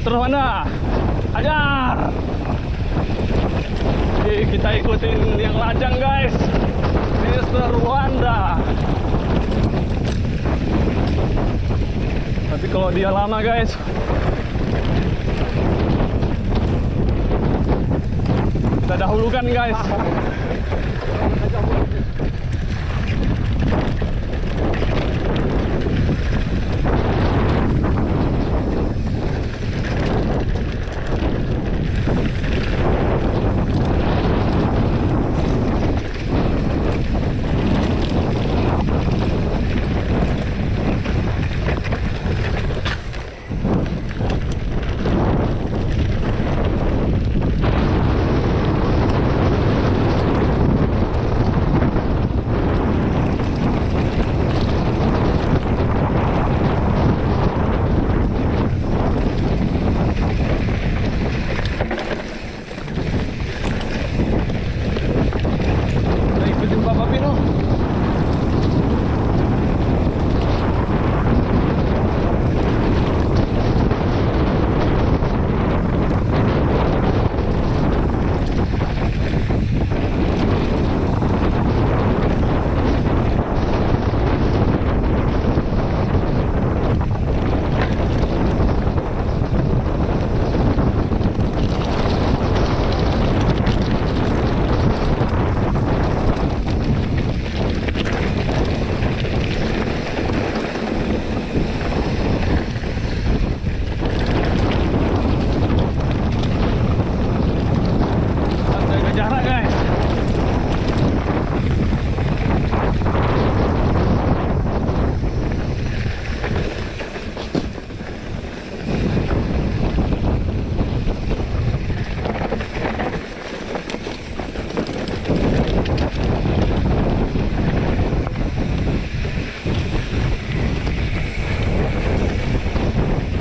Mr. Wanda, ajar. Oke, kita ikutin yang lajang guys, Mr. Wanda. Tapi kalau dia lama guys, kita dahulukan guys.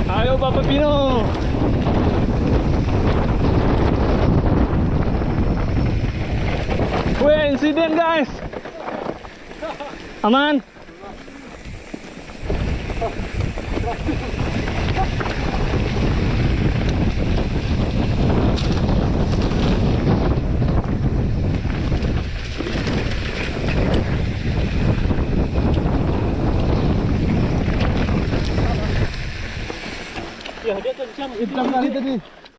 Ayo Bapak Pino. Wih, insiden guys. Aman. Ya dia kencang. Hitam kali tadi.